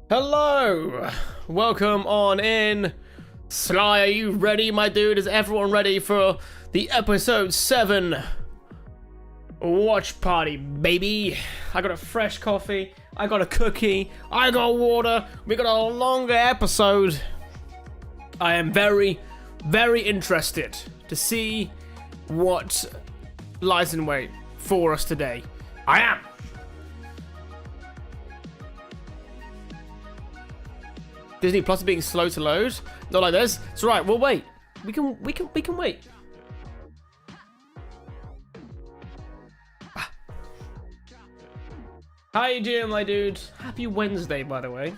Hello! Welcome on in. Sly, are you ready, my dude? Is everyone ready for the episode 7 watch party, baby? I got a fresh coffee, I got a cookie, I got water, we got a longer episode. I am very, very interested to see what lies in wait for us today. I am. Disney Plus being slow to load. Not like this. It's alright, we'll wait. We can wait. How you doing, my dude? Happy Wednesday, by the way.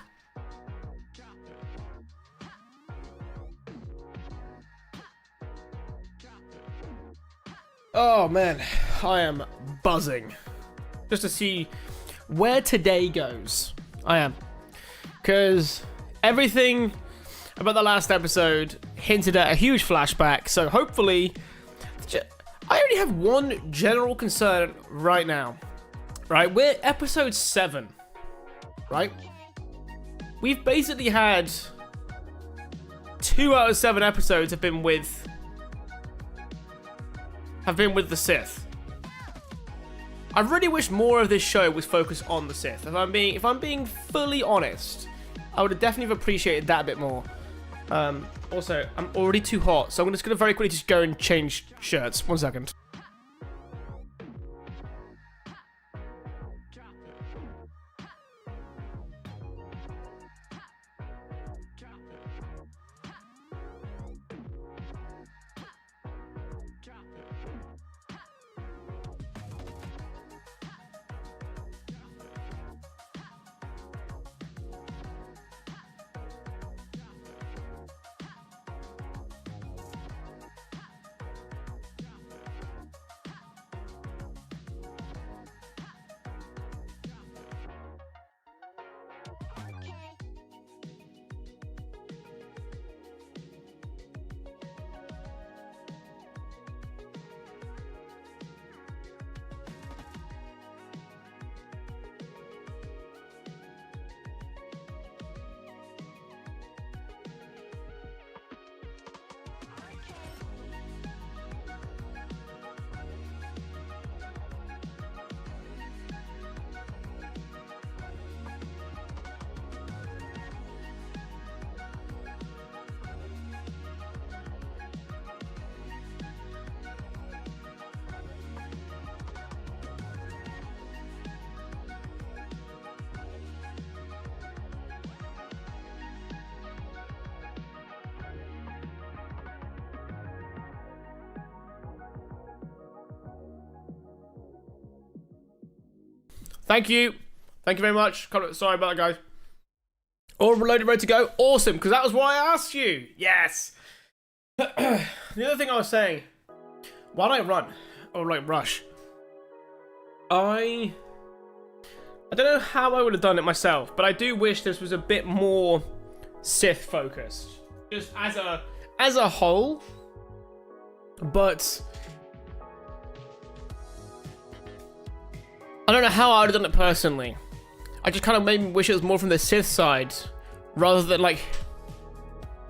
Oh man, I am buzzing. Just to see where today goes. I am. Because everything about the last episode hinted at a huge flashback, so hopefully... I only have one general concern right now. Right, we're episode 7. Right? We've basically had 2 out of 7 episodes have been with the Sith. I really wish more of this show was focused on the Sith. If I'm being fully honest, I would have definitely appreciated that a bit more. Also, I'm already too hot, so I'm just gonna very quickly just go and change shirts. 1 second. Thank you. Thank you very much. Sorry about that, guys. All reloaded, ready to go. Awesome, because that was why I asked you. Yes. The other thing I was saying, why don't I run? Or like rush? I don't know how I would have done it myself, but I do wish this was a bit more Sith focused. Just as a whole. But I don't know how I would have done it personally. I just kind of made me wish it was more from the Sith side, rather than like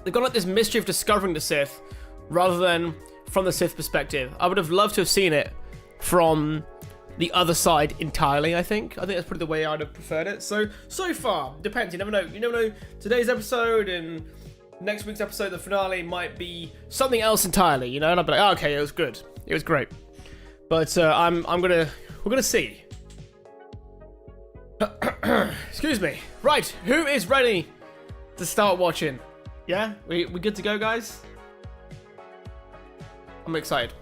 they've got like this mystery of discovering the Sith, rather than from the Sith perspective. I would have loved to have seen it from the other side entirely. I think that's probably the way I'd have preferred it. So far, depends. You never know. You never know. Today's episode and next week's episode, the finale, might be something else entirely. You know, and I'd be like, oh, okay, it was good. It was great. But we're gonna see. Excuse me. Right, who is ready to start watching? Yeah, we good to go, guys? I'm excited.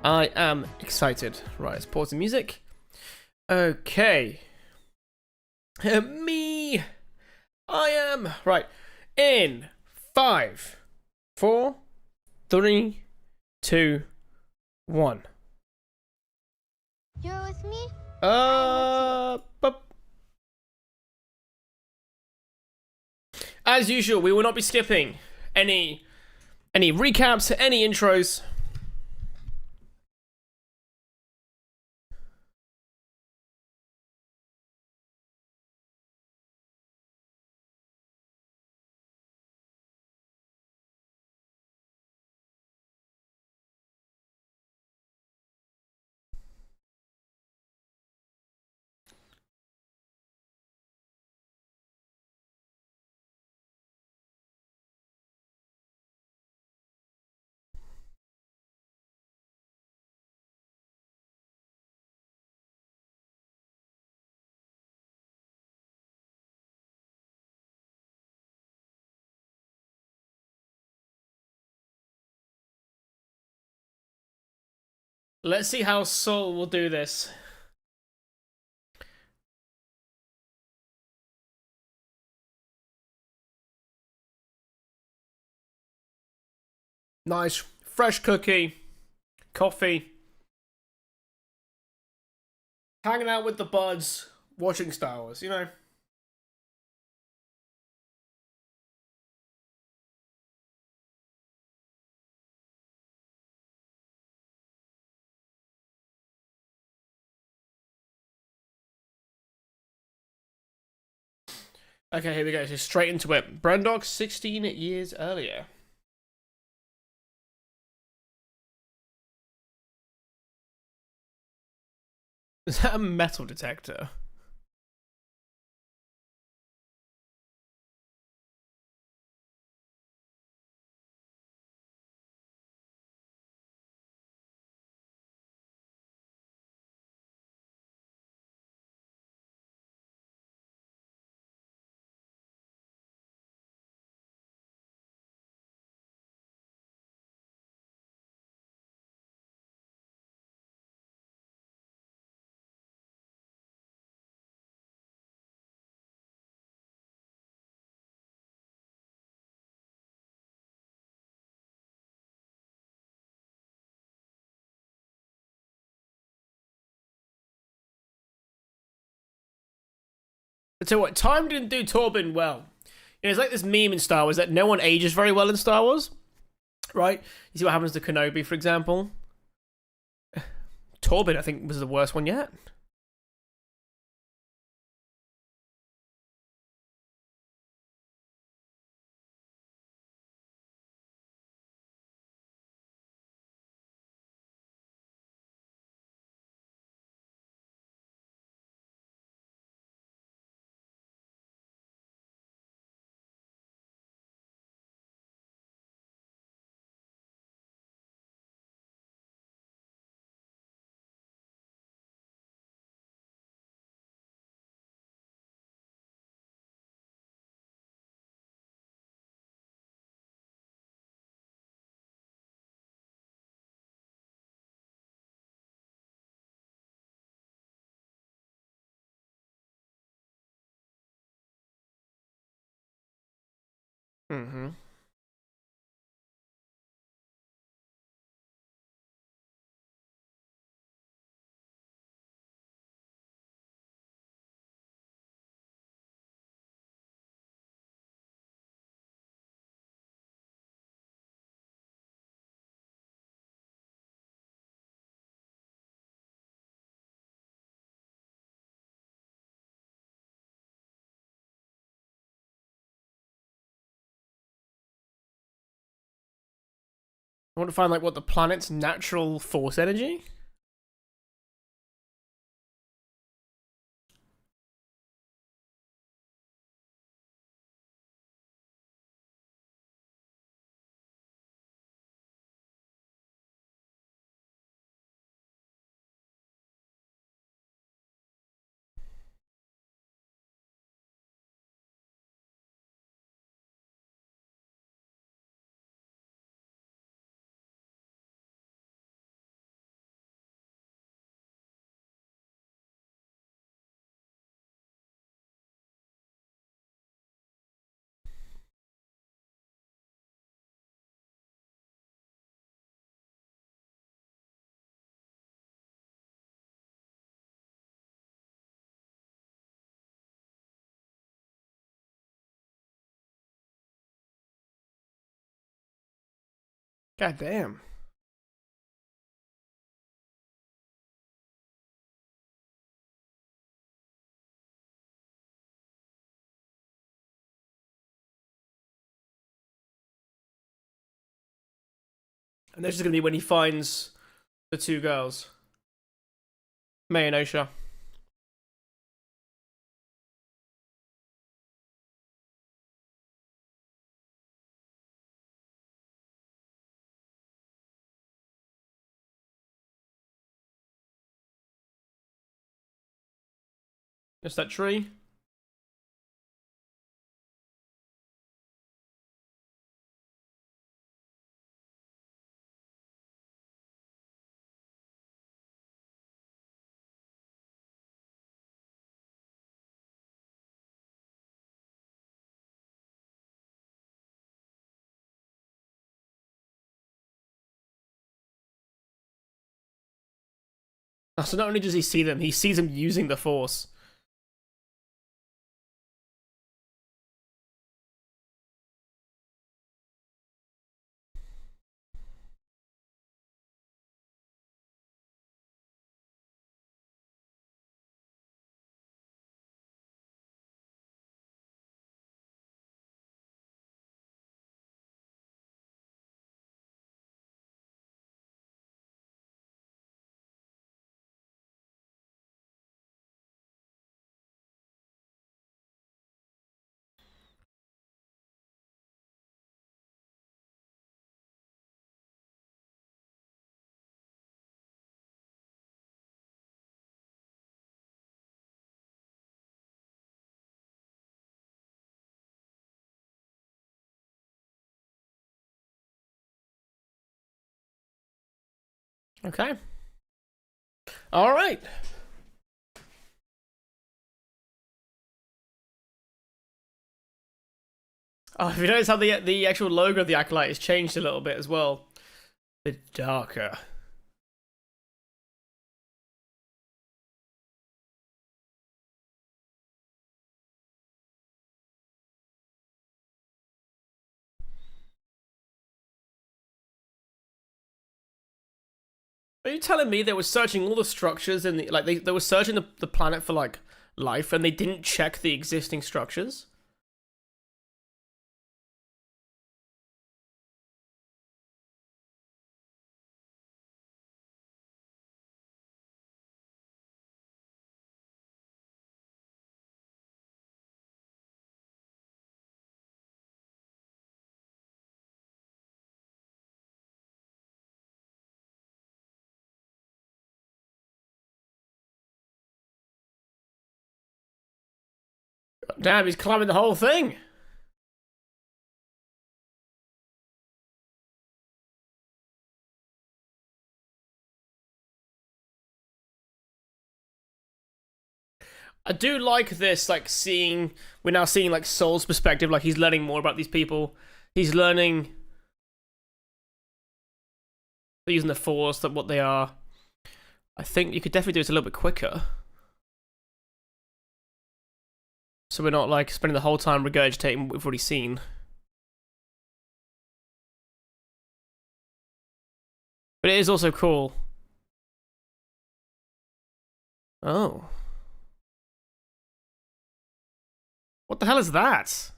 I am excited. Right, let's pause the music. Okay. Me. I am. Right. In 5, 4, 3, 2, 1. You're with me? As usual, we will not be skipping any recaps, any intros. Let's see how Saul will do this. Nice. Fresh cookie. Coffee. Hanging out with the buds. Watching Star Wars, you know? Okay, here we go. So straight into it. Brandok 16 years earlier. Is that a metal detector? So what? Time didn't do Torben well. You know, it's like this meme in Star Wars that no one ages very well in Star Wars, right? You see what happens to Kenobi, for example. Torben, I think, was the worst one yet. Mm-hmm. I want to find like what the planet's natural force energy. God damn. And this is going to be when he finds the two girls. May and Osha. It's that tree. So not only does he see them, he sees them using the Force. Okay. All right. Oh, if you notice how the actual logo of the Acolyte has changed a little bit as well. A bit darker. Are you telling me they were searching all the structures in the they were searching the planet for like life and they didn't check the existing structures? Damn, he's climbing the whole thing. I do like this, like we're now seeing like Soul's perspective, like he's learning more about these people. He's learning using the Force, that what they are. I think you could definitely do this a little bit quicker. So we're not like spending the whole time regurgitating what we've already seen. But it is also cool. Oh. What the hell is that?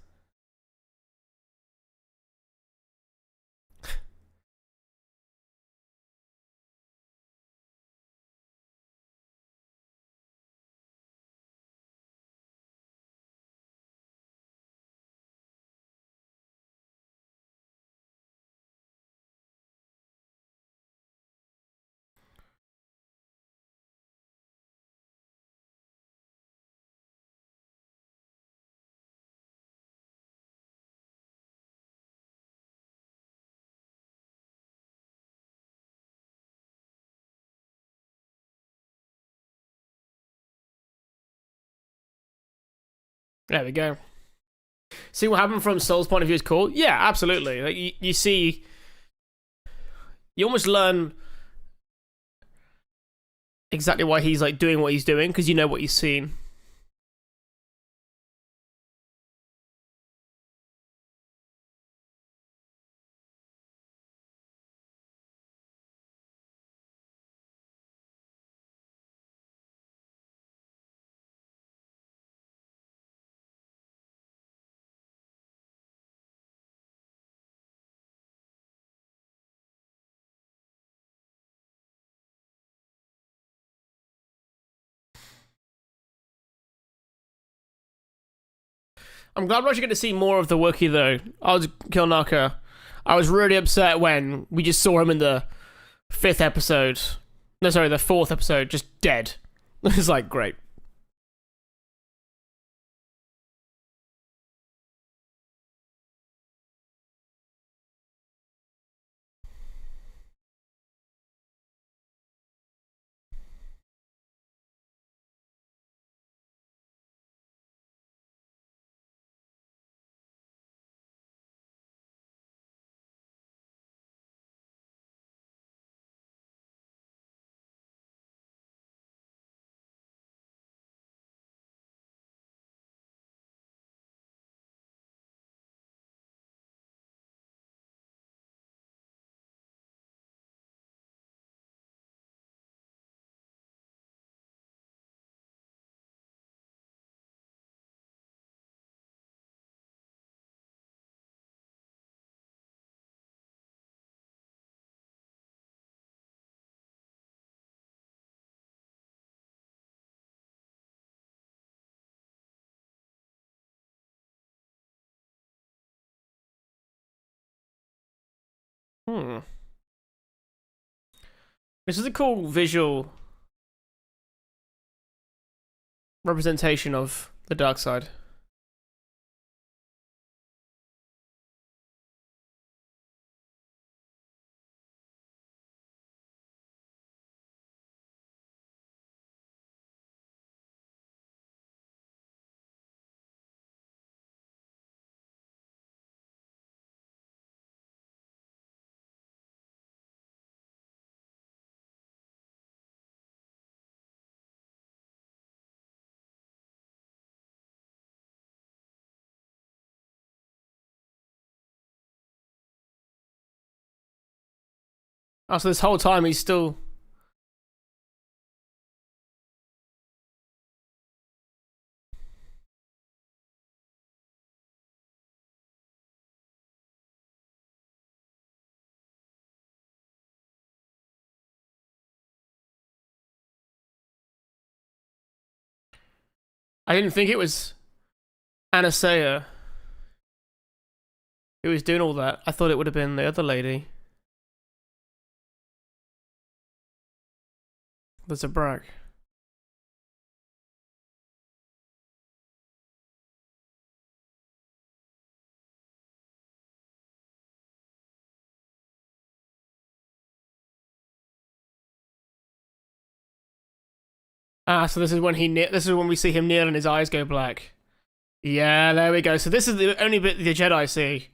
There we go. See what happened from Soul's point of view is cool? Yeah, absolutely. Like you see, you almost learn exactly why he's like doing what he's doing because you know what he's seen. I'm glad we're actually going to see more of the Wookiee, though. I was Kilnaka. I was really upset when we just saw him in the 5th episode. No, sorry, the 4th episode, just dead. It's like, great. Hmm. This is a cool visual representation of the dark side. Oh, so this whole time he's still... I didn't think it was Anasea who was doing all that. I thought it would have been the other lady. The Zabrak. Ah, so this is when this is when we see him kneel and his eyes go black. Yeah, there we go. So this is the only bit the Jedi see.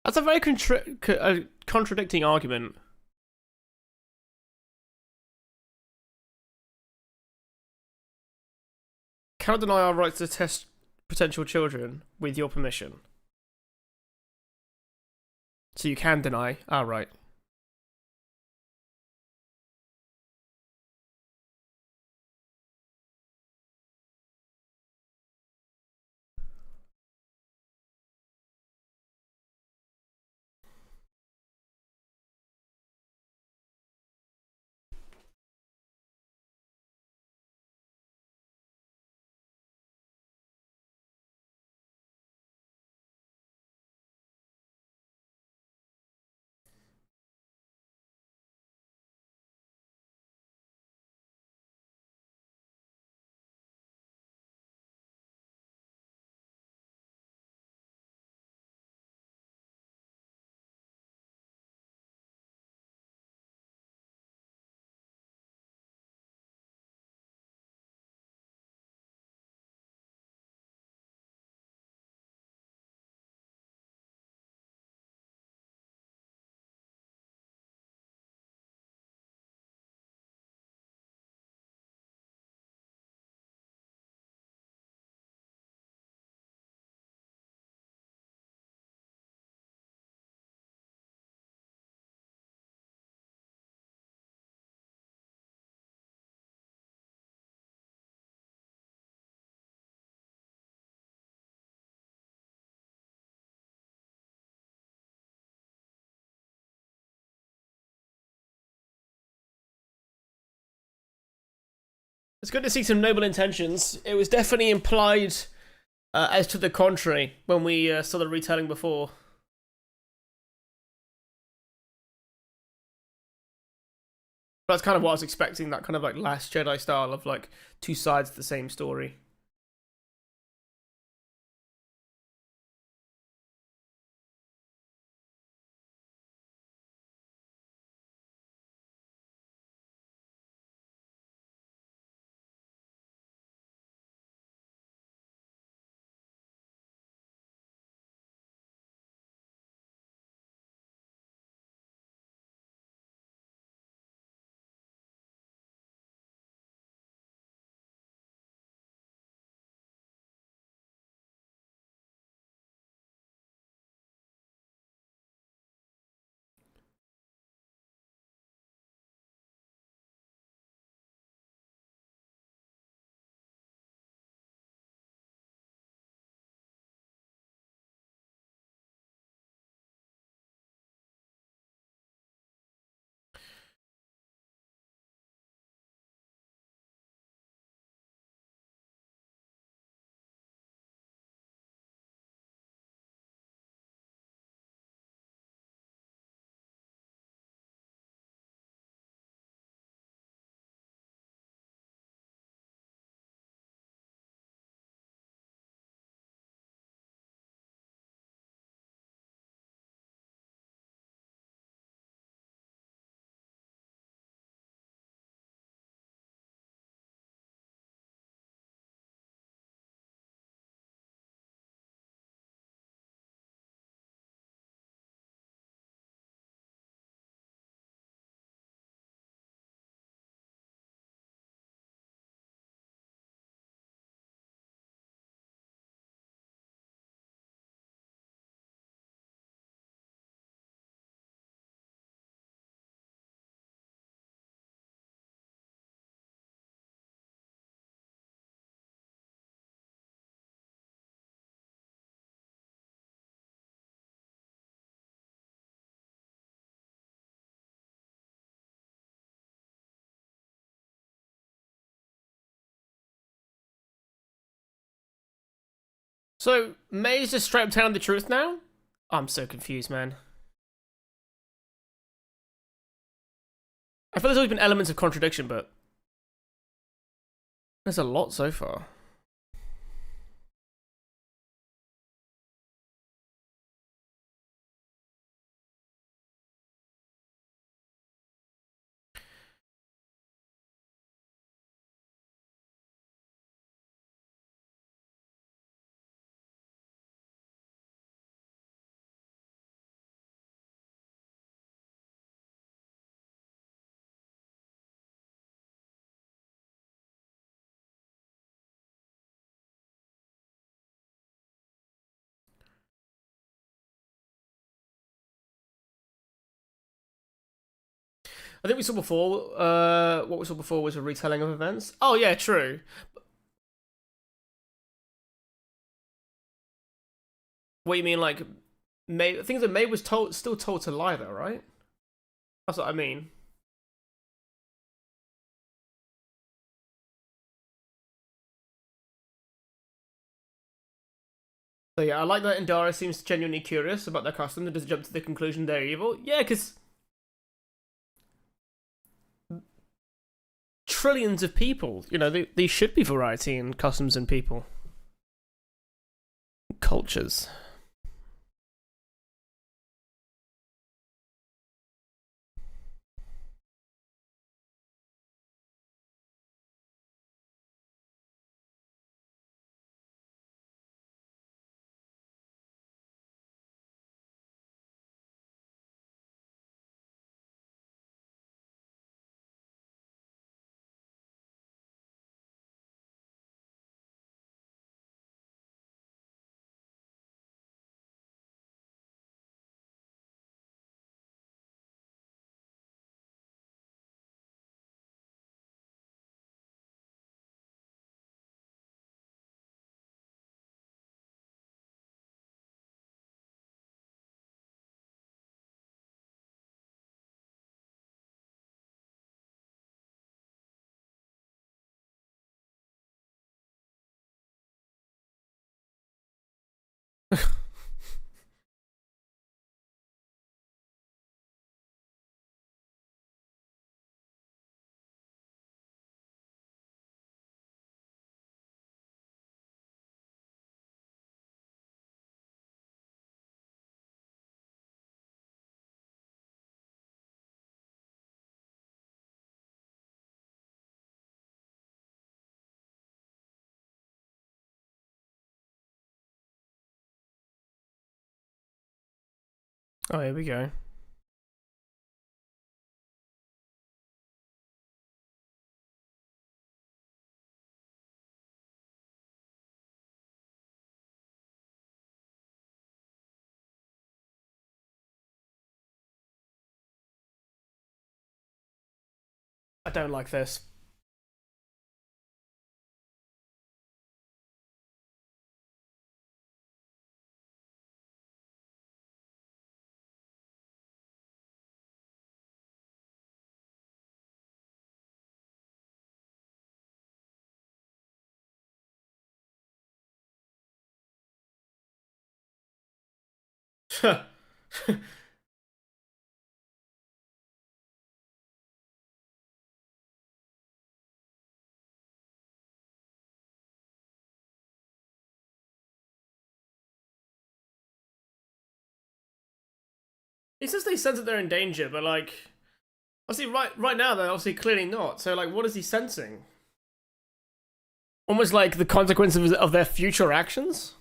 That's a very contradicting argument. Cannot deny our rights to test potential children with your permission. So you can deny. Ah, right. It's good to see some noble intentions. It was definitely implied as to the contrary when we saw the retelling before. That's kind of what I was expecting, that kind of like Last Jedi style of like two sides of the same story. So, May's just straight up telling the truth now? I'm so confused, man. I feel there's always been elements of contradiction, but there's a lot so far. I think we saw before, what we saw before was a retelling of events. Oh yeah, true. What you mean, like, May, things that May was still told to lie though, right? That's what I mean. So yeah, I like that Indara seems genuinely curious about their custom and doesn't jump to the conclusion they're evil. Yeah, because trillions of people, you know, they should be variety in customs and people. Cultures. Oh, here we go. I don't like this. He says they sense that they're in danger, but like, obviously, right now they're obviously clearly not. So like, what is he sensing? Almost like the consequences of their future actions.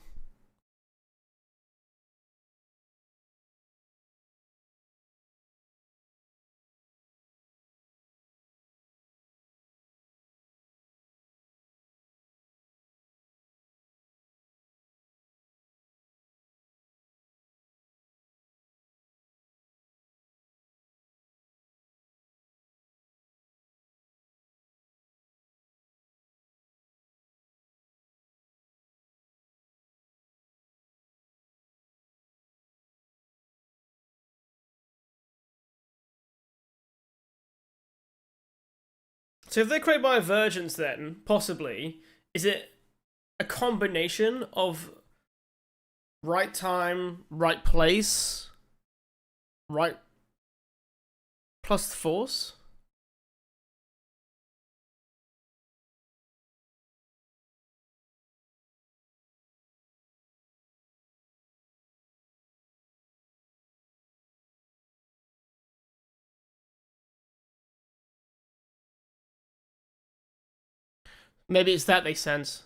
So if they're created by a virgins, then possibly is it a combination of right time, right place, right plus force? Maybe it's that they sense.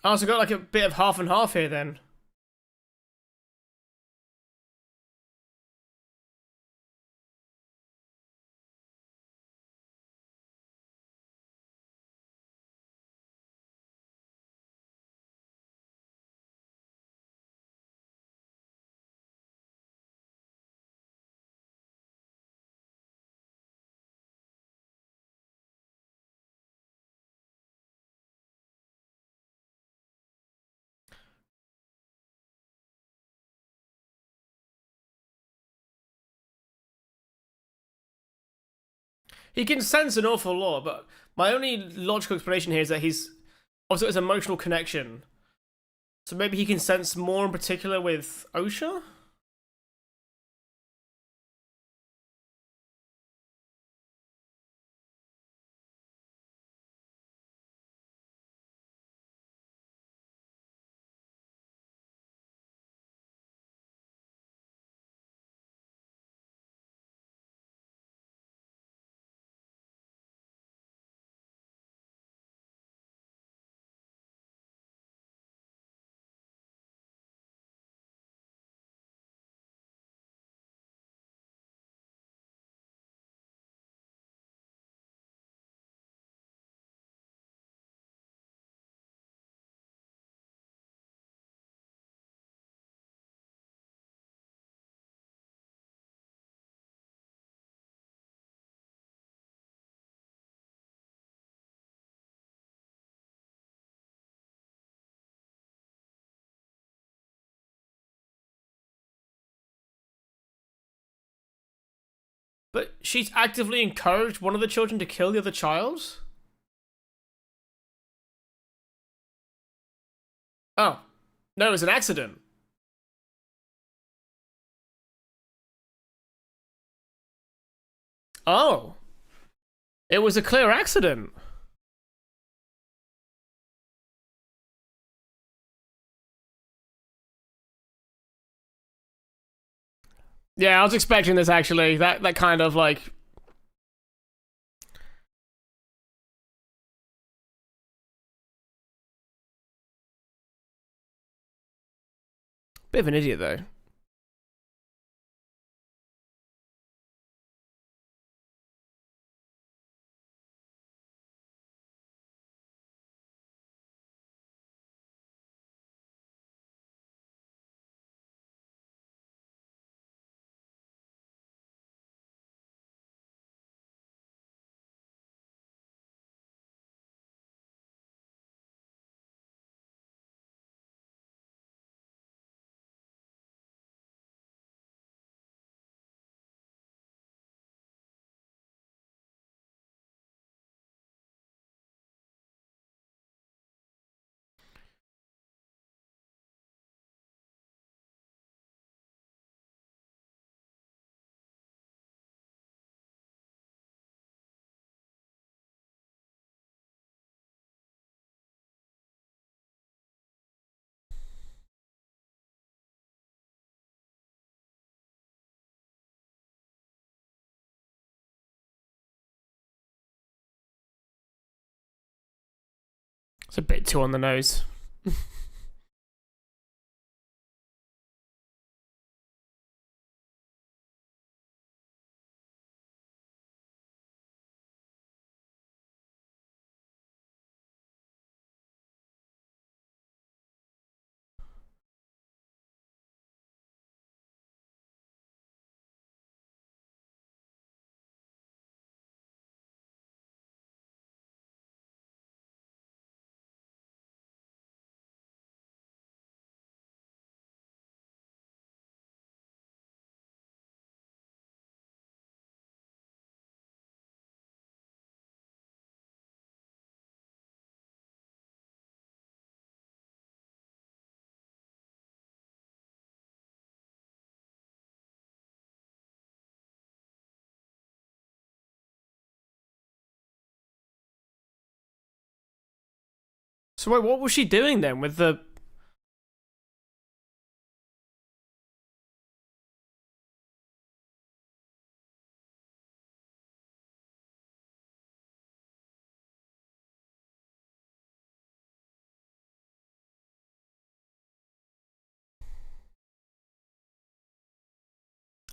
I also got like a bit of half and half here then. He can sense an awful lot, but my only logical explanation here is that he's also his emotional connection. So maybe he can sense more in particular with Osha? But she's actively encouraged one of the children to kill the other child? Oh. No, it was an accident. Oh. It was a clear accident. Yeah, I was expecting this actually. That kind of like... Bit of an idiot though. It's a bit too on the nose. So wait, what was she doing then with the...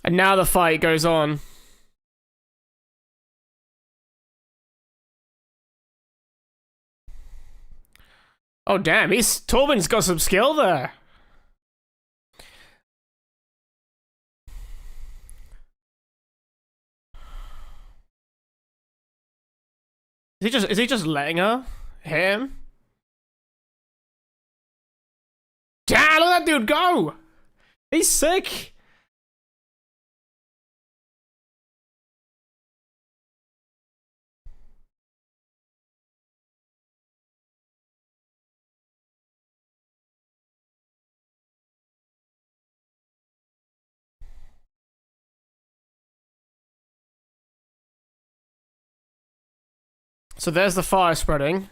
And now the fight goes on. Oh damn, Torben's got some skill there. Is he just letting her? Him? Damn, look at that dude go! He's sick! So there's the fire spreading.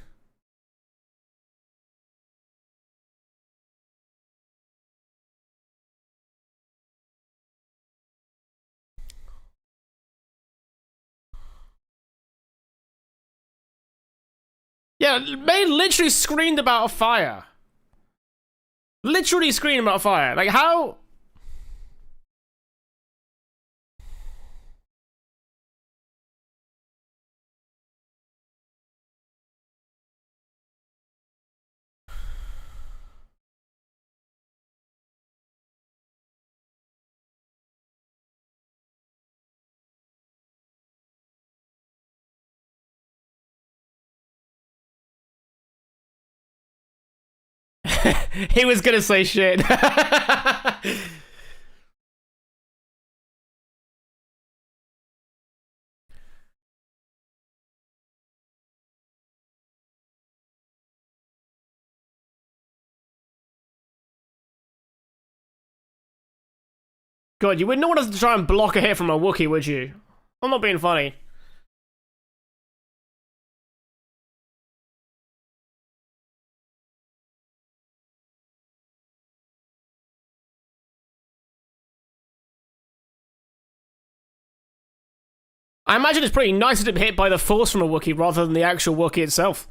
Yeah, May literally screamed about a fire. Literally screamed about a fire. Like, how... He was gonna say shit. God, you wouldn't want us to try and block a hit from a Wookiee, would you? I'm not being funny. I imagine it's pretty nice to be hit by the Force from a Wookiee rather than the actual Wookiee itself.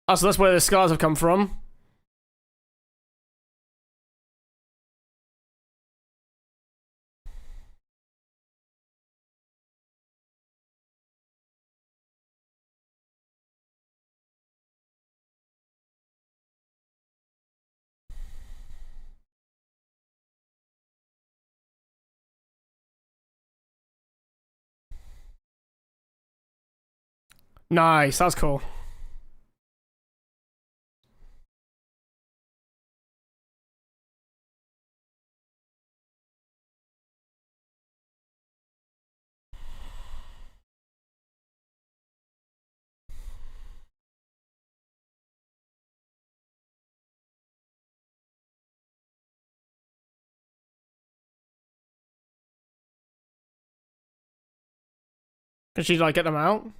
Oh, so that's where the scars have come from. Nice, that's cool. Can she, like, get them out?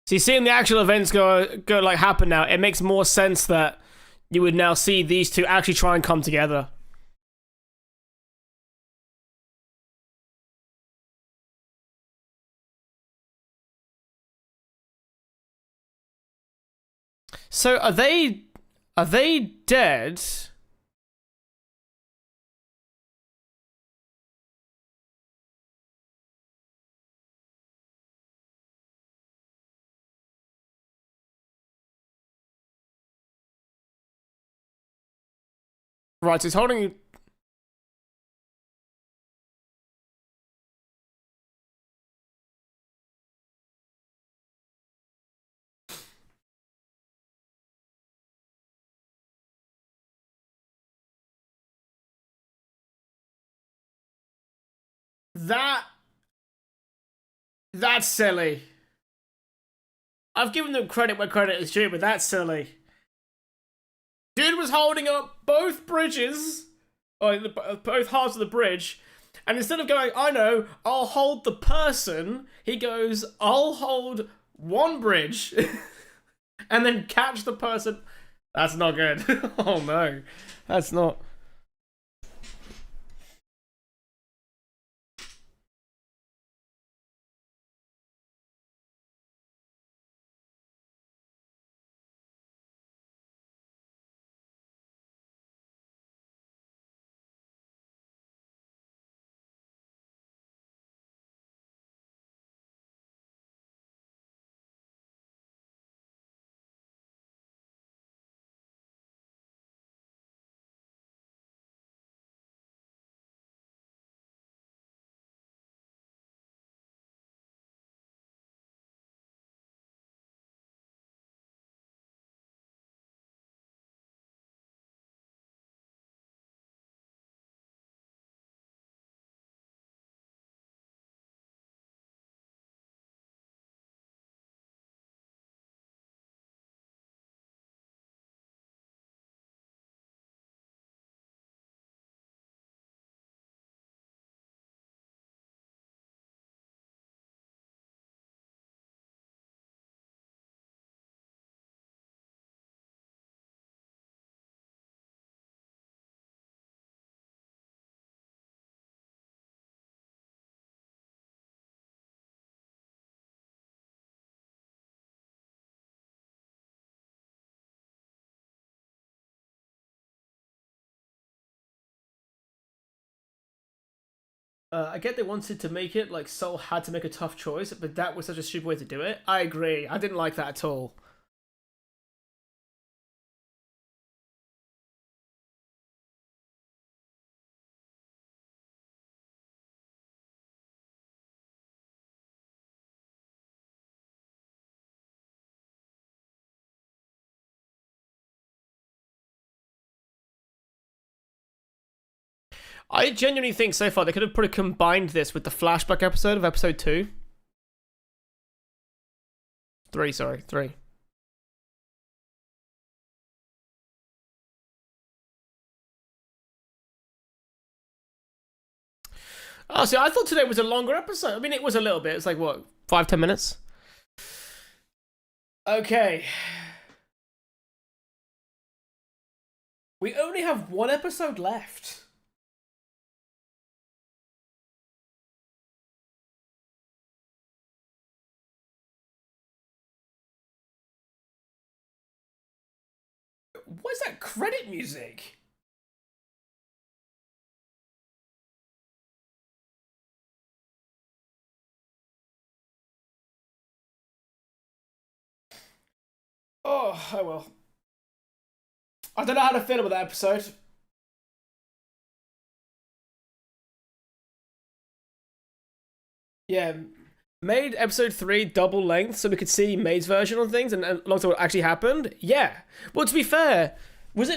See, seeing the actual events go like happen now, it makes more sense that you would now see these two actually try and come together. So are they dead? Right, so he's holding. That's silly. I've given them credit where credit is due, but that's silly. Dude was holding up both bridges, or both halves of the bridge, and instead of going, I know, I'll hold the person, he goes, I'll hold one bridge, and then catch the person. That's not good. Oh no, that's not. I get they wanted to make it like Soul had to make a tough choice, but that was such a stupid way to do it. I agree. I didn't like that at all. I genuinely think so far they could have probably combined this with the flashback episode of episode 2. 3, sorry, 3. Oh, see, I thought today was a longer episode. I mean, it was a little bit. It's like, what, 5-10 minutes? Okay. We only have one episode left. What is that credit music? Oh well. I don't know how to feel about that episode. Yeah, made episode 3 double length so we could see May's version on things and alongside what actually happened. Yeah. Well, to be fair, was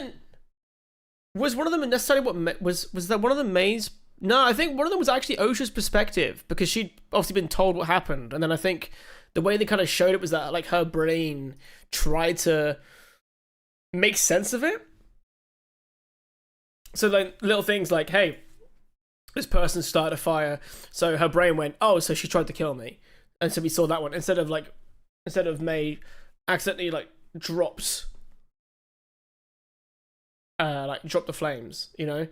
one of them necessarily what was that one of them May's? No, I think one of them was actually Osha's perspective because she'd obviously been told what happened, and then I think the way they kind of showed it was that like her brain tried to make sense of it. So like little things like, hey, this person started a fire, so her brain went, oh, so she tried to kill me, and so we saw that one instead of May accidentally like dropped drop the flames, you know.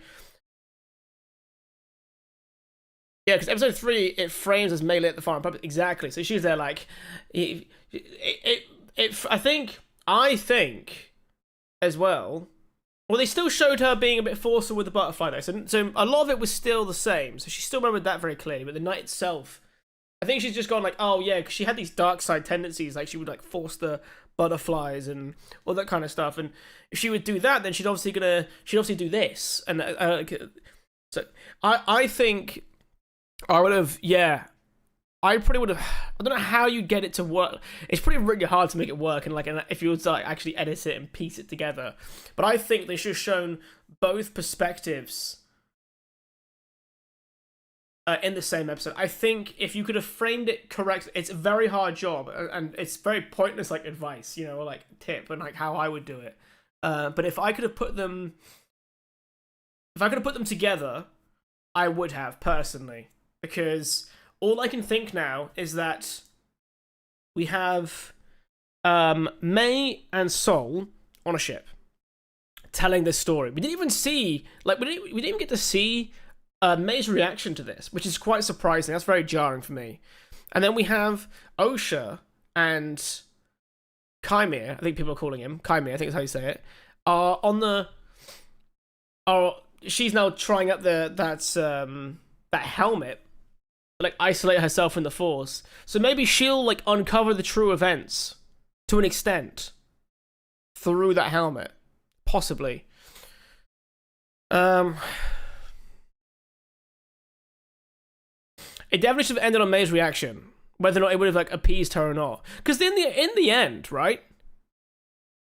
Yeah, because episode 3 it frames as May lit the fire on purpose. Exactly. So she's there like, I think as well. Well, they still showed her being a bit forceful with the butterfly though, so a lot of it was still the same. So she still remembered that very clearly. But the night itself, I think she's just gone like, oh yeah, because she had these dark side tendencies, like she would like force the butterflies and all that kind of stuff. And if she would do that, then she'd obviously do this. And so I think I would have, yeah. I probably would have. I don't know how you get it to work. It's pretty really hard to make it work, and like, if you were to like actually edit it and piece it together. But I think they should have shown both perspectives in the same episode. I think if you could have framed it correct, it's a very hard job, and it's very pointless like advice, you know, or like tip, and like how I would do it. But if I could have put them together, I would have personally, because all I can think now is that we have May and Sol on a ship telling this story. We didn't even see, like, we didn't even get to see May's reaction to this, which is quite surprising. That's very jarring for me. And then we have Osha and Chimere, I think people are calling him Chimere, I think that's how you say it, she's now trying out that helmet, like isolate herself from the Force. So maybe she'll like uncover the true events to an extent through that helmet, possibly. It definitely should have ended on May's reaction, whether or not it would have like appeased her or not. Because in the end, right?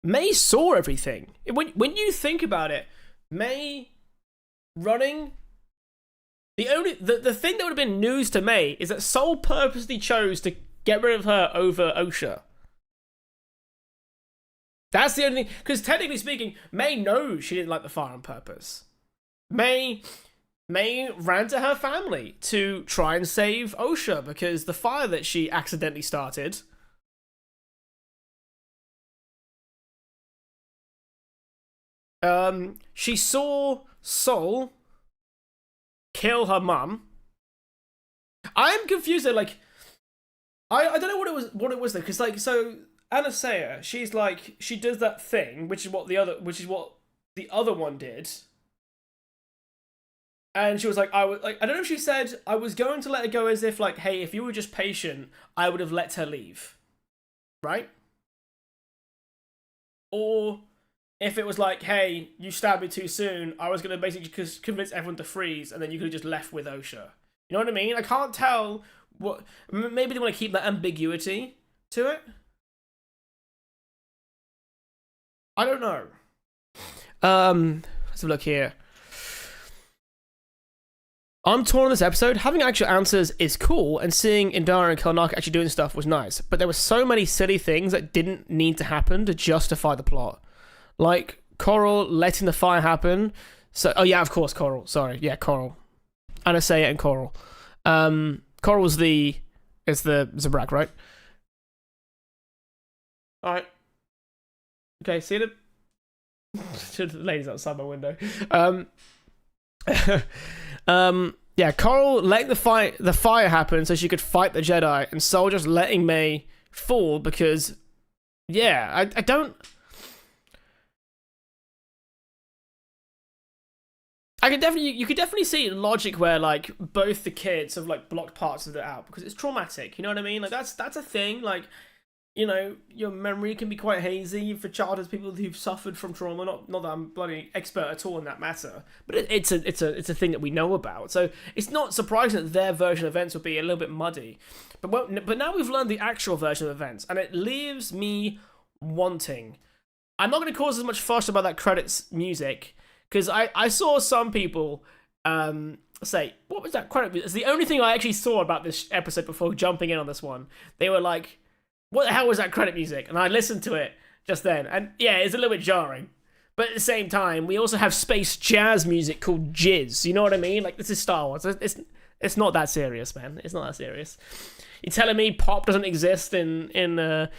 May saw everything. When you think about it, May running. The thing that would have been news to May is that Sol purposely chose to get rid of her over Osha. That's the only thing, because technically speaking, May knows she didn't like the fire on purpose. May ran to her family to try and save Osha because the fire that she accidentally started. She saw Sol kill her mum. I'm confused though, like I don't know what it was though, because like, so Anastasia, she's like, she does that thing, which is what the other one did. And she was like, I don't know if she said, I was going to let her go as if like, hey, if you were just patient, I would have let her leave. Right? Or if it was like, hey, you stabbed me too soon, I was going to basically just convince everyone to freeze, and then you could have just left with Osha. You know what I mean? I can't tell what... Maybe they want to keep that ambiguity to it? I don't know. Let's have a look here. I'm torn on this episode. Having actual answers is cool, and seeing Indara and Kelnark actually doing stuff was nice. But there were so many silly things that didn't need to happen to justify the plot. Like Coral letting the fire happen. So, oh yeah, of course, Coral. Sorry, yeah, Coral. Anasea and Coral. Coral's the Zabrak, right? All right. Okay, see the ladies outside my window. Yeah, Coral letting the fire happen so she could fight the Jedi, and Sol just letting May fall because, yeah, I don't. You could definitely see logic where like both the kids have like blocked parts of it out because it's traumatic. You know what I mean? Like that's a thing. Like, you know, your memory can be quite hazy for childhood people who've suffered from trauma. Not that I'm bloody expert at all in that matter, but it's a thing that we know about. So it's not surprising that their version of events would be a little bit muddy. But now we've learned the actual version of events, and it leaves me wanting. I'm not going to cause as much fuss about that credits music because I saw some people say, what was that credit music? It's the only thing I actually saw about this episode before jumping in on this one. They were like, what the hell was that credit music? And I listened to it just then. And yeah, it's a little bit jarring. But at the same time, we also have space jazz music called Jizz. You know what I mean? Like, this is Star Wars. It's not that serious, man. It's not that serious. You're telling me pop doesn't exist in a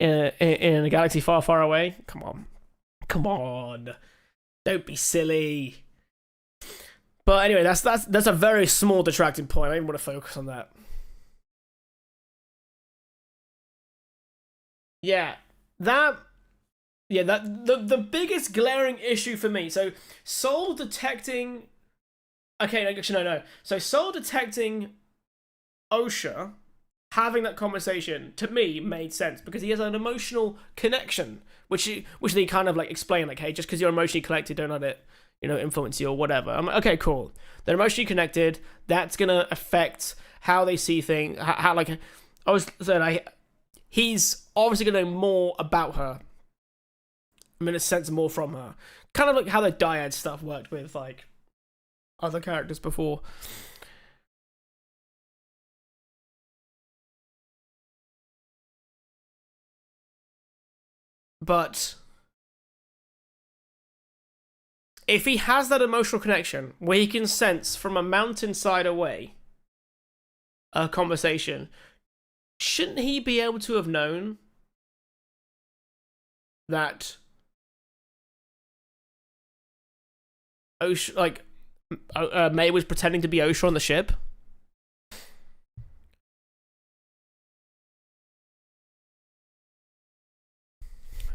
galaxy far, far away? Come on. Come on. Don't be silly. But anyway, that's a very small detracting point. I don't want to focus on that. Yeah, the biggest glaring issue for me. So Sol detecting. Okay, actually no. So Sol detecting Osha having that conversation to me made sense because he has an emotional connection, which they kind of like explain like, hey, just because you're emotionally connected, don't let it, you know, influence you or whatever. I'm like, okay, cool. They're emotionally connected. That's gonna affect how they see things. How like I was saying, he's obviously going to know more about her. I'm going to sense more from her. Kind of like how the dyad stuff worked with, like, other characters before. But if he has that emotional connection where he can sense from a mountainside away a conversation, shouldn't he be able to have known that Osha, like, May was pretending to be Osha on the ship?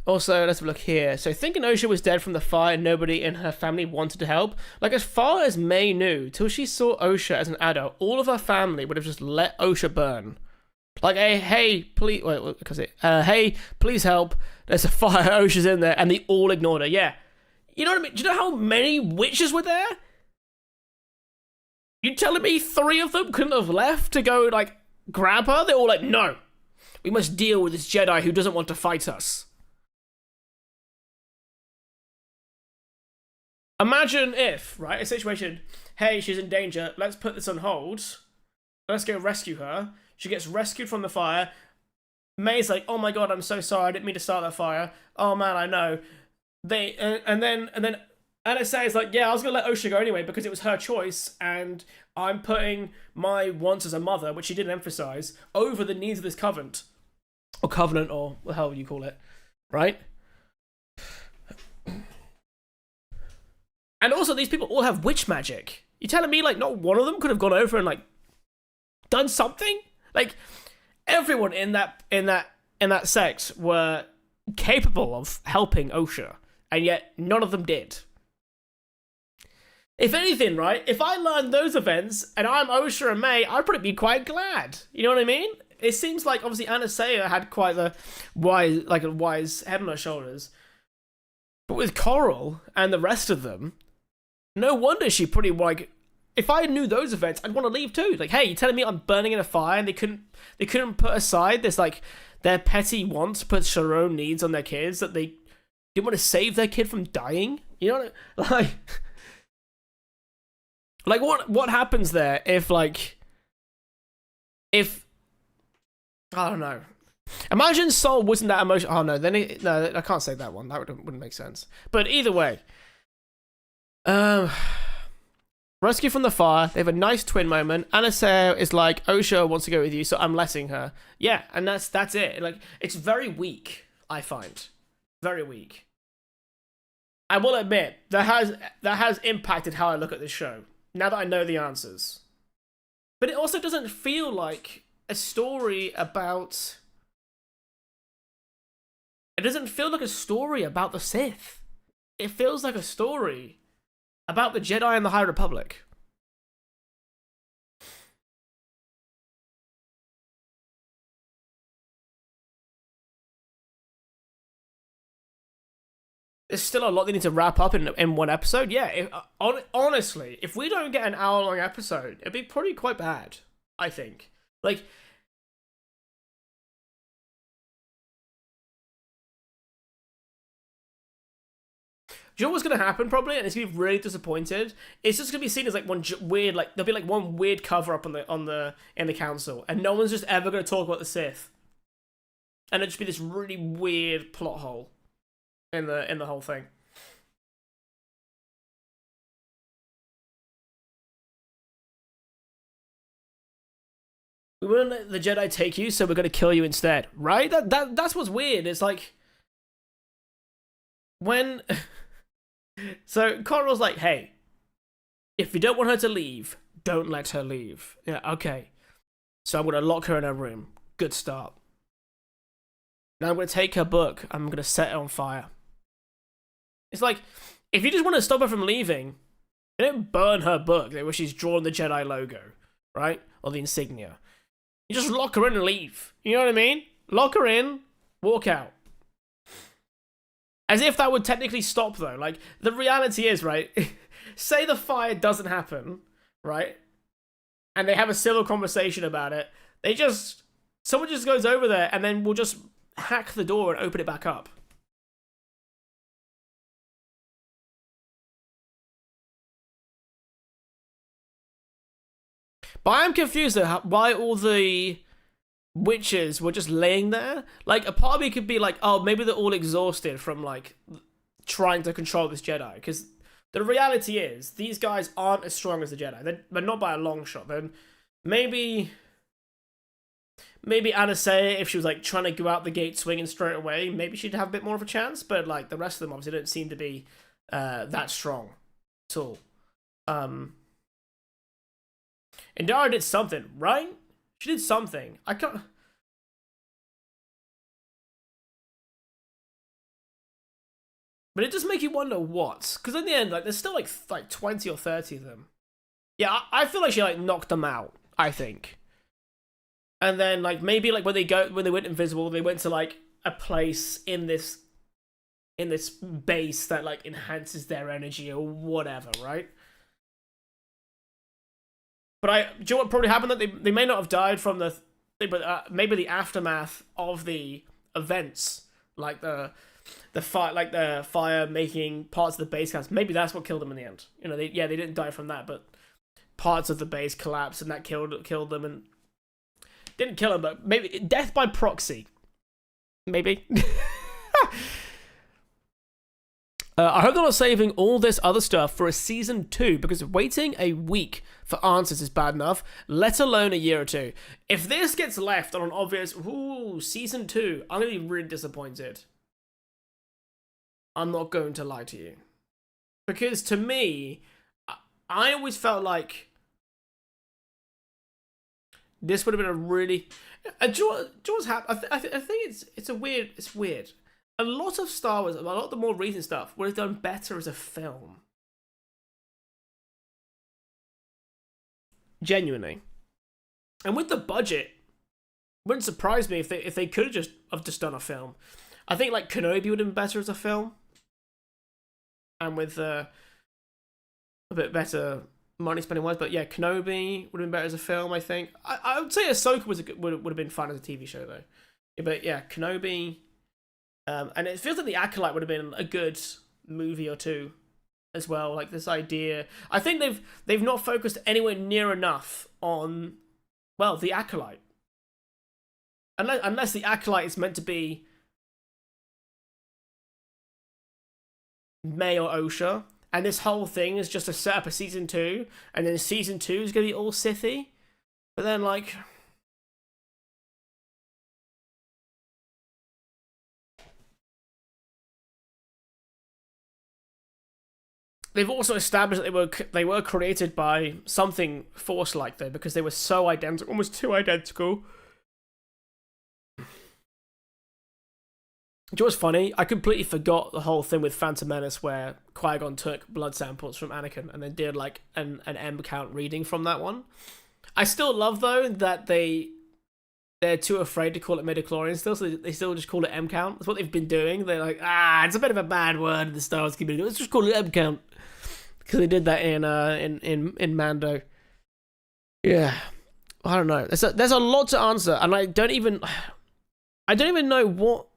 Also, let's have a look here. So, thinking Osha was dead from the fire, nobody in her family wanted to help. Like, as far as May knew, till she saw Osha as an adult, all of her family would have just let Osha burn. Like, hey, please, hey, please help. There's a fire, Osha's in there, and they all ignored her. Yeah. You know what I mean? Do you know how many witches were there? You telling me 3 of them couldn't have left to go, like, grab her? They're all like, no. We must deal with this Jedi who doesn't want to fight us. Imagine if, right, a situation, hey, she's in danger, let's put this on hold. Let's go rescue her. She gets rescued from the fire. May's like, oh my god, I'm so sorry, I didn't mean to start that fire. Oh man, I know. And then Anasea is like, yeah, I was gonna let Osha go anyway because it was her choice, and I'm putting my wants as a mother, which she didn't emphasize, over the needs of this covenant. Or covenant, or what the hell you call it. Right? And also, these people all have witch magic. You telling me, like, not one of them could have gone over and, like, done something? Like, everyone in that sect were capable of helping Osha, and yet none of them did. If anything, right, if I learned those events and I'm Osha and May, I'd probably be quite glad. You know what I mean? It seems like obviously Anastasia had quite a wise head on her shoulders. But with Coral and the rest of them, no wonder she pretty like. If I knew those events, I'd want to leave too. Like, hey, you're telling me I'm burning in a fire and they couldn't put aside this like their petty wants, put their own needs on their kids, that they didn't want to save their kid from dying? You know what I, like what happens there if I don't know. Imagine Sol wasn't that emotional. Oh no, no, I can't say that one. That wouldn't make sense. But either way, rescue from the fire. They have a nice twin moment. Anastasia is like, Osha wants to go with you, so I'm letting her. Yeah, and that's it. Like, it's very weak. I find very weak. I will admit that has impacted how I look at this show now that I know the answers. But it also doesn't feel like a story about. It doesn't feel like a story about the Sith. It feels like a story about the Jedi and the High Republic. There's still a lot they need to wrap up in one episode. Yeah, honestly, if we don't get an hour-long episode, it'd be pretty quite bad, I think. Like, do you know what's going to happen, probably? And it's going to be really disappointed. It's just going to be seen as like one weird, like, there'll be like one weird cover-up in the council, and no one's just ever going to talk about the Sith. And it'll just be this really weird plot hole in the whole thing. We won't let the Jedi take you, so we're going to kill you instead, right? That's what's weird. It's like when so Coral's like, hey, if you don't want her to leave, don't let her leave. Yeah, okay. So I'm going to lock her in her room. Good start. Now I'm going to take her book. I'm going to set it on fire. It's like, if you just want to stop her from leaving, you don't burn her book where she's drawn the Jedi logo, right? Or the insignia. You just lock her in and leave. You know what I mean? Lock her in, walk out. As if that would technically stop, though. Like, the reality is, right? Say the fire doesn't happen, right? And they have a civil conversation about it. Someone just goes over there and then we'll just hack the door and open it back up. But I'm confused at why all the witches were just laying there. Like, a part of me could be like, oh, maybe they're all exhausted from, like, trying to control this Jedi. Because the reality is, these guys aren't as strong as the Jedi. They're not by a long shot. Then maybe Anastasia, if she was, like, trying to go out the gate swinging straight away, maybe she'd have a bit more of a chance. But, like, the rest of them obviously don't seem to be that strong at all. And Dara did something, right? She did something. I can't. But it does make you wonder what. Because in the end, like, there's still like 20 or 30 of them. Yeah, I feel like she like knocked them out, I think. And then like maybe like when they went invisible, they went to like a place in this base that like enhances their energy or whatever, right? But do you know what probably happened? That they may not have died from but maybe the aftermath of the events, like the fire, like the fire making parts of the base collapse. Maybe that's what killed them in the end. You know, they didn't die from that, but parts of the base collapsed and that killed them, and didn't kill them, but maybe death by proxy. Maybe. I hope they're not saving all this other stuff for a season 2, because waiting a week for answers is bad enough, let alone a year or two. If this gets left on an obvious, season 2, I'm going to be really disappointed. I'm not going to lie to you. Because to me, I always felt like this would have been a really... Jaws happened. I think it's weird. A lot of Star Wars, a lot of the more recent stuff, would have done better as a film. genuinely. And with the budget, wouldn't surprise me if they could have just done a film. I think like Kenobi would have been better as a film, and with a bit better money spending wise. But yeah, Kenobi would have been better as a film. I think I would say Ahsoka would have been fun as a TV show though. Yeah, but yeah, Kenobi, and it feels like the Acolyte would have been a good movie or two as well. Like this idea, I think they've not focused anywhere near enough on, well, the Acolyte. Unless the Acolyte is meant to be May or Osha, and this whole thing is just a setup of season 2, and then season 2 is going to be all Sithy. But then, like, they've also established that they were created by something Force-like, though, because they were so identical, almost too identical. Do you know what's funny? I completely forgot the whole thing with Phantom Menace where Qui-Gon took blood samples from Anakin and then did like an M count reading from that one. I still love though that they're too afraid to call it midichlorian still, so they still just call it M count. That's what they've been doing. They're like, it's a bit of a bad word in the Star Wars community. Let's just call it M count, because they did that in Mando. Yeah, I don't know. There's a lot to answer, and I don't even know what.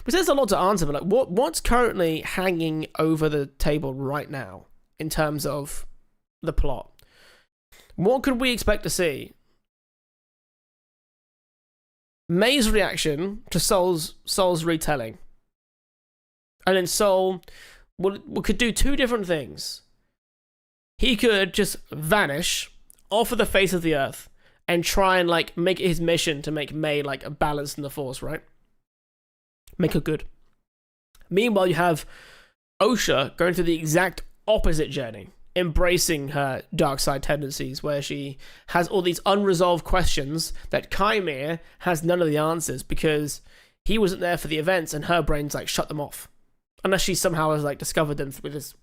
But there's a lot to answer, but like, what's currently hanging over the table right now in terms of the plot? What could we expect to see? May's reaction to Sol's retelling, and then Sol could do two different things. He could just vanish off of the face of the earth and try and like make it his mission to make May like a balance in the Force, right? Make her good. Meanwhile, you have Osha going through the exact opposite journey, embracing her dark side tendencies, where she has all these unresolved questions that Kymir has none of the answers because he wasn't there for the events, and her brain's like shut them off, unless she somehow has like discovered them through this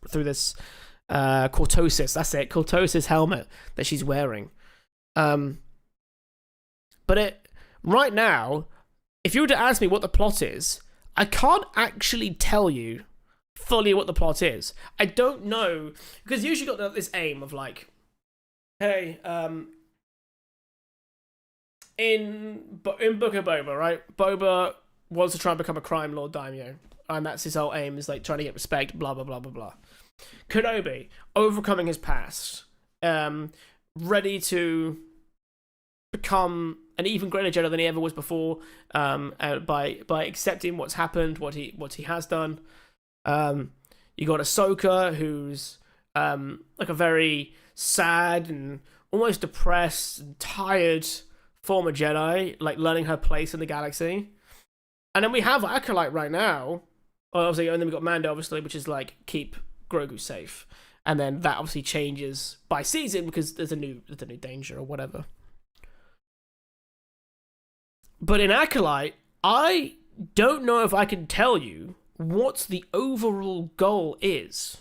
cortosis. That's it, cortosis helmet that she's wearing. But right now, if you were to ask me what the plot is, I can't actually tell you fully what the plot is. I don't know, because you usually got this aim of like, hey, in Book of Boba, right? Boba wants to try and become a crime lord daimyo, and that's his whole aim, is like trying to get respect, blah blah blah blah blah. Kenobi overcoming his past, ready to become an even greater Jedi than he ever was before, by accepting what's happened, what he has done. You got Ahsoka, who's like a very sad and almost depressed and tired former Jedi, like learning her place in the galaxy. And then we have Acolyte right now. Obviously, and then we got Mando, obviously, which is like keep Grogu safe. And then that obviously changes by season because there's a new danger or whatever. But in Acolyte, I don't know if I can tell you what the overall goal is.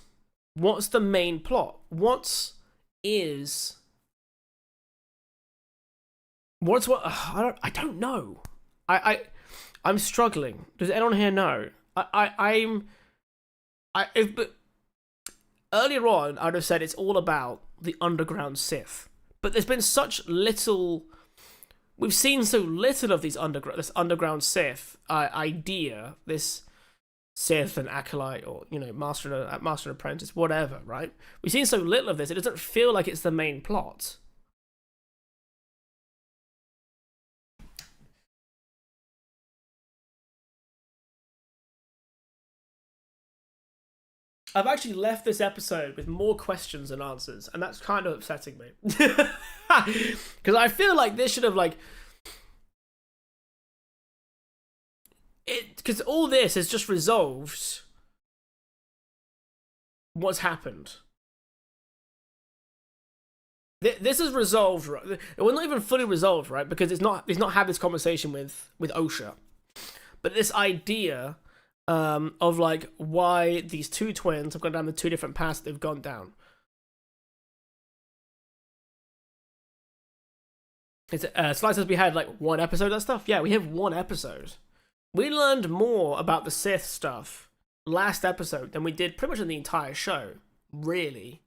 What's the main plot? What? I don't know. I'm struggling. Does anyone here know? But earlier on, I'd have said it's all about the underground Sith. But there's been such little. We've seen so little of this underground Sith idea, this Sith and Acolyte, or Master and Apprentice, whatever, right? We've seen so little of this; it doesn't feel like it's the main plot. I've actually left this episode with more questions than answers, and that's kind of upsetting me. Because I feel like this should have, like... Because all this has just resolved what's happened. This is resolved, right? It was not even fully resolved, right? Because it's not had this conversation with Osha. But this idea... of like why these two twins have gone down the two different paths they've gone down. Slice says we had like one episode of that stuff. Yeah, we have one episode. We learned more about the Sith stuff last episode than we did pretty much in the entire show. Really.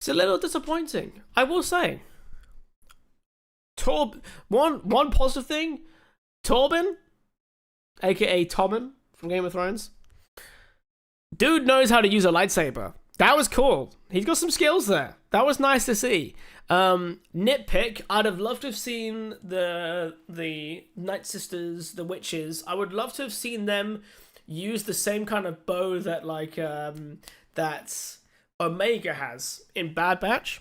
It's a little disappointing, I will say. One positive thing, Torben, aka Tommen from Game of Thrones, dude knows how to use a lightsaber. That was cool. He's got some skills there. That was nice to see. Nitpick, I'd have loved to have seen the Night Sisters, the witches. I would love to have seen them use the same kind of bow that that Omega has in Bad Batch,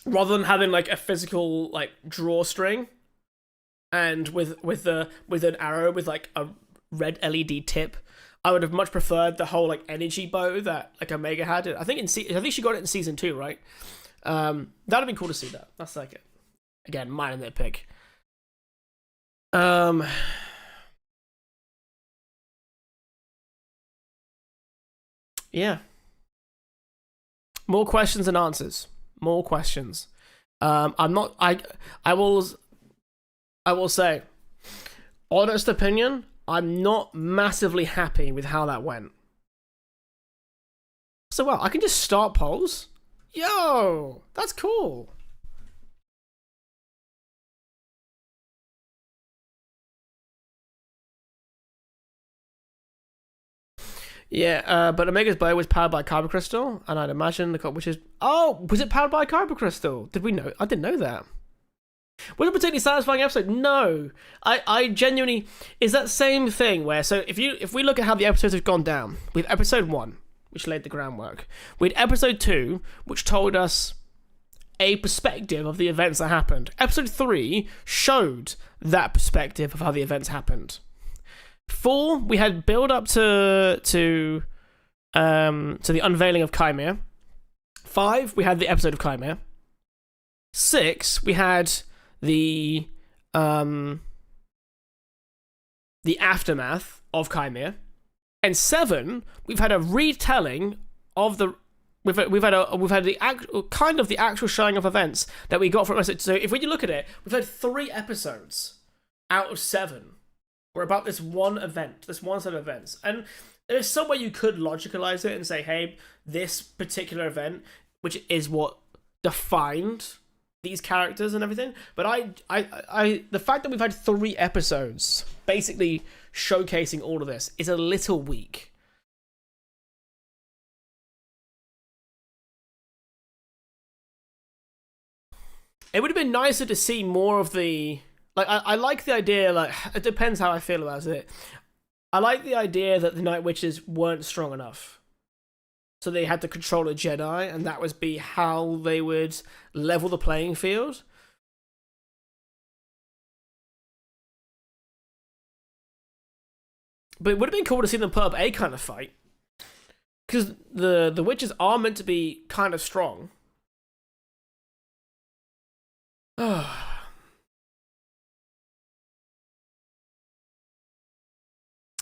rather than having like a physical like drawstring, and with an arrow with like a red LED tip. I would have much preferred the whole like energy bow that like Omega had. I think she got it in season 2, right? That'd have been cool to see that. That's like it. Again, minor nitpick. Yeah. More questions than answers. More questions. I'm not. I will say, honest opinion, I'm not massively happy with how that went. So, well, I can just start polls. Yo, that's cool. Yeah, but Omega's bow was powered by Kyber Crystal, and I'd imagine which is... Oh, was it powered by Kyber Crystal? Did we know? I didn't know that. Was it a particularly satisfying episode? No. I genuinely... Is that same thing where... So if we look at how the episodes have gone down, we have episode 1, which laid the groundwork. We had episode 2, which told us a perspective of the events that happened. Episode 3 showed that perspective of how the events happened. 4, we had build up to the unveiling of Chimera. 5, we had the episode of Chimera. 6, we had the aftermath of Chimera. And 7, we've had a retelling of the we've had the actual showing of events that we got from. So if we look at it, we've had 3 episodes out of 7. We're about this one event, this one set of events. And there's some way you could logicalize it and say, hey, this particular event, which is what defined these characters and everything. But the fact that we've had 3 episodes basically showcasing all of this is a little weak. It would have been nicer to see more of the... Like, I like the idea, like, it depends how I feel about it. I like the idea that the Night Witches weren't strong enough. So they had to control a Jedi, and that would be how they would level the playing field. But it would have been cool to see them put up a kind of fight. Because the witches are meant to be kind of strong.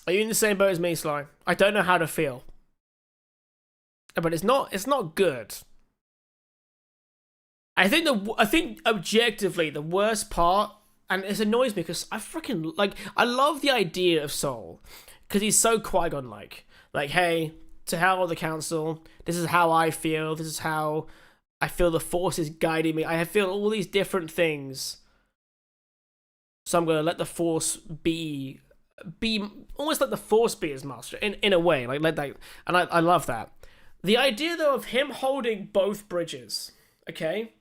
Are you in the same boat as me, Sly? I don't know how to feel. But it's not good. I think objectively the worst part, and it annoys me because I love the idea of Soul, because he's so Qui-Gon like. Like, hey, to hell with the council, this is how I feel, this is how I feel the Force is guiding me. I feel all these different things. So I'm gonna let the Force be almost like the Force be his master in a way, like let that, and I love that. The idea though of him holding both bridges, okay,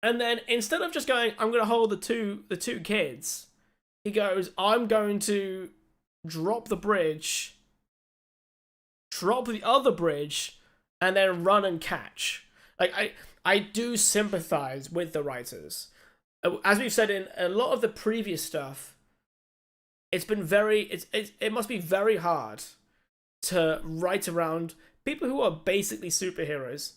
and then instead of just going, I'm gonna hold the two kids, he goes, I'm going to drop the bridge, drop the other bridge, and then run and catch. Like I do sympathize with the writers, as we've said in a lot of the previous stuff. It's been it must be very hard to write around people who are basically superheroes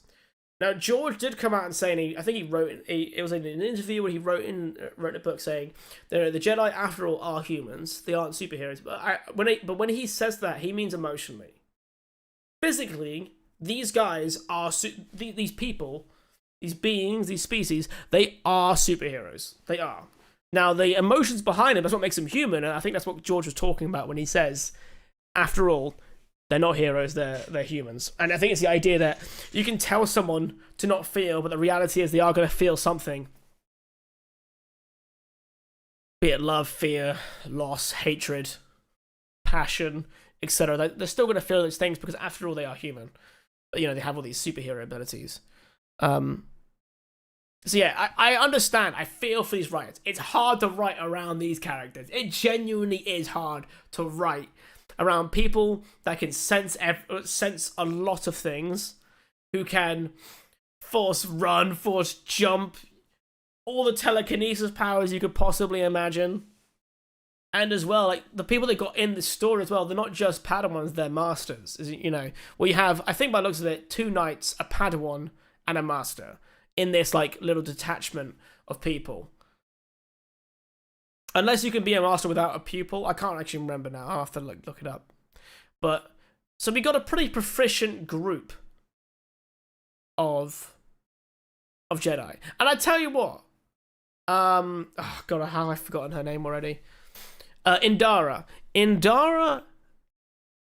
Now, George did come out and say, and I think he wrote, it was in an interview where he wrote a book saying, the Jedi, after all, are humans. They aren't superheroes. But when he says that, he means emotionally. Physically, these guys are, these people, these beings, these species, they are superheroes. They are. Now, the emotions behind them, that's what makes them human, and I think that's what George was talking about when he says, after all, they're not heroes, they're humans. And I think it's the idea that you can tell someone to not feel, but the reality is they are going to feel something. Be it love, fear, loss, hatred, passion, etc. They're still going to feel those things because after all, they are human. But, they have all these superhero abilities. So yeah, I understand. I feel for these writers. It's hard to write around these characters. It genuinely is hard to write around people that can sense a lot of things, who can force run, force jump, all the telekinesis powers you could possibly imagine. And as well, like, the people they got in the story as well, they're not just Padawans, they're masters. We have, I think by the looks of it, 2 knights, a Padawan, and a master in this, like, little detachment of people. Unless you can be a master without a pupil. I can't actually remember now. I'll have to look it up. But, so we got a pretty proficient group of Jedi. And I tell you what. Oh god, how I've forgotten her name already. Indara. Indara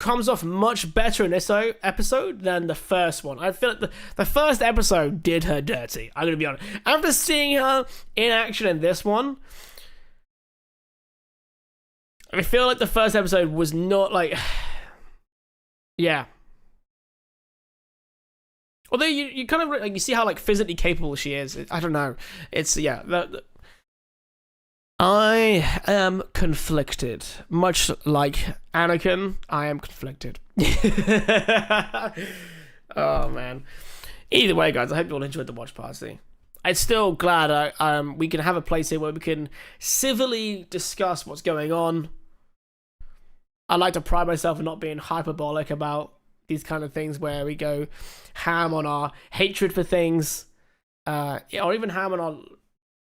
comes off much better in this episode than the first one. I feel like the first episode did her dirty. I'm going to be honest. After seeing her in action in this one, I feel like the first episode was not like... yeah. Although you kind of... like, you see how, like, physically capable she is. I don't know. It's... yeah. I am conflicted. Much like Anakin, I am conflicted. Oh, man. Either way, guys, I hope you all enjoyed the watch party. I'm still glad we can have a place here where we can civilly discuss what's going on. I like to pride myself in not being hyperbolic about these kind of things where we go ham on our hatred for things, or even ham on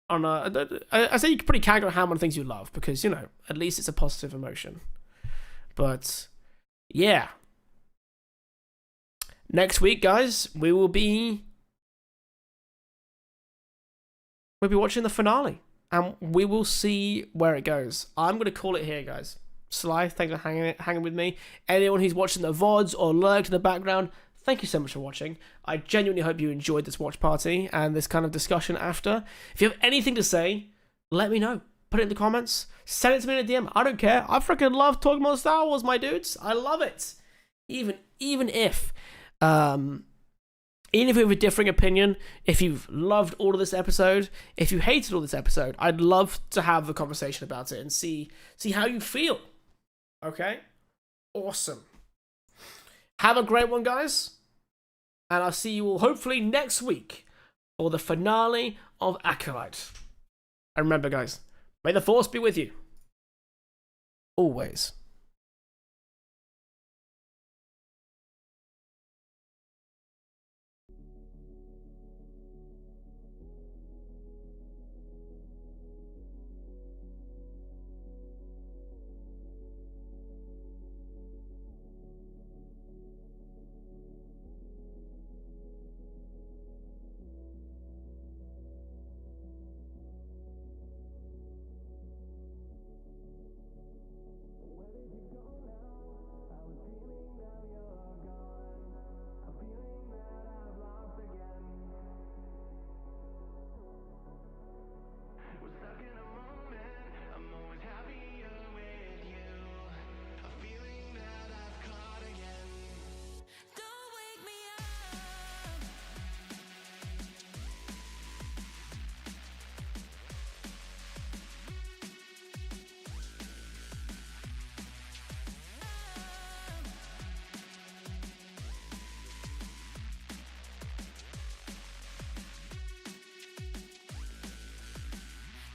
I say you can pretty can ham on things you love because, at least it's a positive emotion. But, yeah. Next week, guys, we'll be watching the finale, and we will see where it goes. I'm going to call it here, guys. Sly, thanks for hanging with me. Anyone who's watching the VODs or lurked in the background, thank you so much for watching. I genuinely hope you enjoyed this watch party and this kind of discussion after. If you have anything to say, let me know. Put it in the comments. Send it to me in a DM. I don't care. I freaking love talking about Star Wars, my dudes. I love it. Even if we have a differing opinion, if you've loved all of this episode, if you hated all this episode, I'd love to have a conversation about it and see how you feel. Okay? Awesome. Have a great one, guys. And I'll see you all hopefully next week for the finale of Acolyte. And remember, guys, may the Force be with you. Always.